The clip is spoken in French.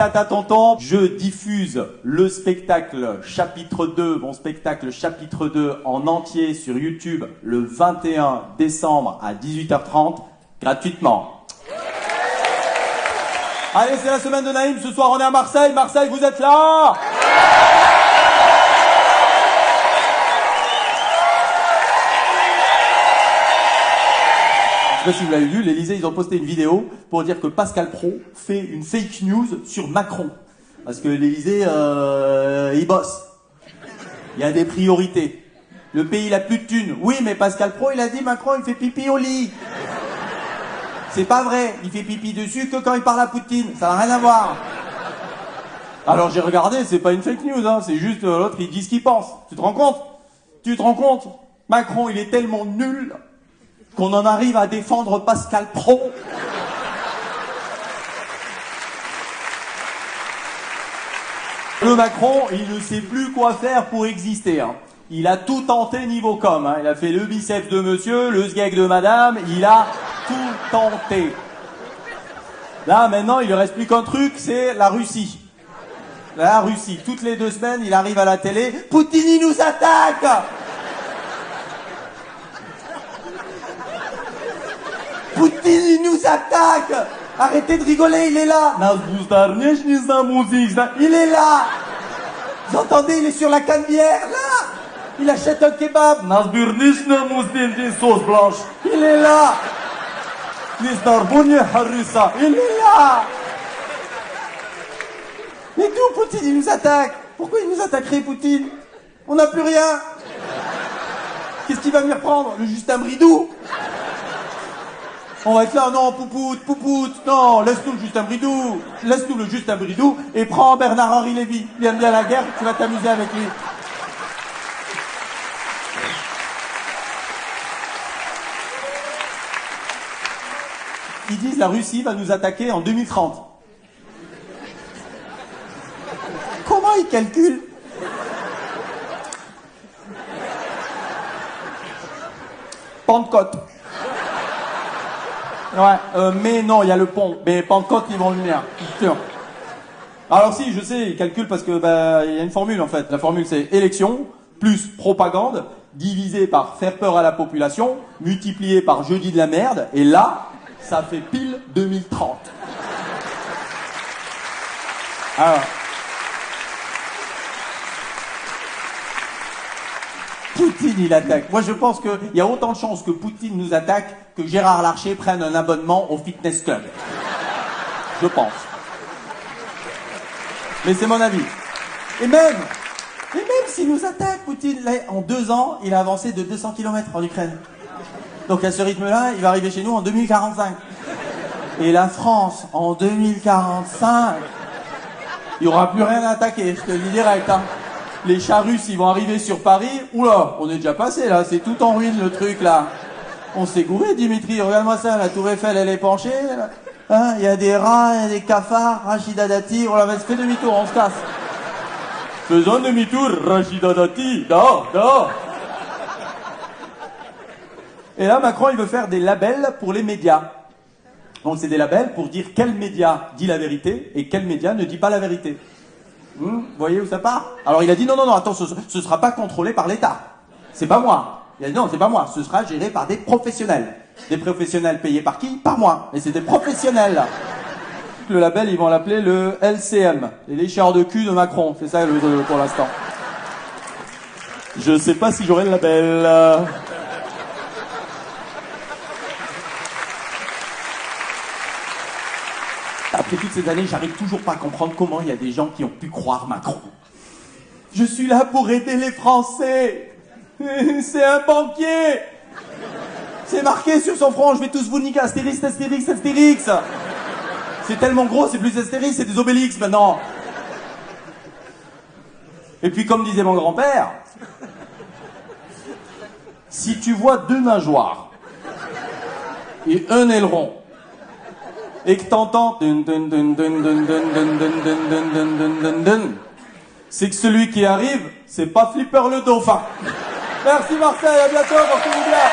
Tata tonton, je diffuse le spectacle chapitre 2, mon spectacle chapitre 2 en entier sur YouTube le 21 décembre à 18h30, gratuitement. Allez, c'est la semaine de Naïm, ce soir on est à Marseille. Marseille, vous êtes là? Je sais pas si vous l'avez vu, l'Élysée, ils ont posté une vidéo pour dire que Pascal Praud fait une fake news sur Macron. Parce que l'Élysée, il bosse. Il y a des priorités. Le pays, il a plus de thunes. Oui, mais Pascal Praud, il a dit Macron, il fait pipi au lit. C'est pas vrai. Il fait pipi dessus que quand il parle à Poutine. Ça n'a rien à voir. Alors j'ai regardé, c'est pas une fake news, hein. C'est juste l'autre, il dit ce qu'il pense. Tu te rends compte? Tu te rends compte? Macron, il est tellement nul qu'on en arrive à défendre Pascal Praud. Le Macron, il ne sait plus quoi faire pour exister. Hein. Il a tout tenté niveau com. Hein. Il a fait le biceps de monsieur, le sgeg de madame, il a tout tenté. Là, maintenant, il ne reste plus qu'un truc, c'est la Russie. La Russie. Toutes les 2 semaines, il arrive à la télé. Poutine, il nous attaque! Poutine, il nous attaque! Arrêtez de rigoler, il est là! Il est là! Vous entendez, il est sur la canebière, là! Il achète un kebab! Il est là! Il est là! Mais d'où Poutine, il nous attaque? Pourquoi il nous attaquerait, Poutine? On n'a plus rien! Qu'est-ce qu'il va venir prendre? Le Justin Bridou? On va être là, non, poupoute, non, laisse-nous le Justin Bridou, et prends Bernard-Henri Lévy. Il aime bien la guerre, tu vas t'amuser avec lui. Ils disent la Russie va nous attaquer en 2030. Comment ils calculent? Pentecôte. Ouais, mais non, il y a le pont. Mais Pentecôte, ils vont venir, c'est sûr. Alors si, je sais, ils calculent parce que il y a une formule en fait. La formule c'est élection plus propagande divisé par faire peur à la population multiplié par jeudi de la merde. Et là, ça fait pile 2030. Alors. Poutine, il attaque. Moi, je pense qu'il y a autant de chances que Poutine nous attaque que Gérard Larcher prenne un abonnement au fitness club. Je pense. Mais c'est mon avis. Et même s'il nous attaque, Poutine, là, en 2 ans, il a avancé de 200 km en Ukraine. Donc à ce rythme-là, il va arriver chez nous en 2045. Et la France, en 2045, il n'y aura plus rien à attaquer, je te le dis direct, hein. Les chars russes, ils vont arriver sur Paris. Oula, on est déjà passé, là. C'est tout en ruine, le truc, là. On s'est gouré, Dimitri. Regarde-moi ça, la tour Eiffel, elle est penchée. Hein, il y a des rats, il y a des cafards. Rachida Dati. On la fait demi-tour, on se casse. Faisons demi-tour, Rachida Dati. Dehors. Et là, Macron, il veut faire des labels pour les médias. Donc, c'est des labels pour dire quel média dit la vérité et quel média ne dit pas la vérité. Vous voyez où ça part? Alors il a dit non, attends, ce sera pas contrôlé par l'État. C'est pas moi. Il a dit non, c'est pas moi. Ce sera géré par des professionnels. Des professionnels payés par qui? Par moi. Et c'est des professionnels. Le label, ils vont l'appeler le LCM. Les lécheurs de cul de Macron. C'est ça pour l'instant. Je sais pas si j'aurai le label. Après toutes ces années, j'arrive toujours pas à comprendre comment il y a des gens qui ont pu croire Macron. Je suis là pour aider les Français. C'est un banquier. C'est marqué sur son front, je vais tous vous niquer. Astérix. C'est tellement gros, c'est plus Astérix, c'est des Obélix maintenant. Et puis comme disait mon grand-père, si tu vois 2 nageoires et un aileron, et que t'entends c'est que celui qui arrive, c'est pas Flipper le dauphin. Merci Marseille, à bientôt, portez-vous bien.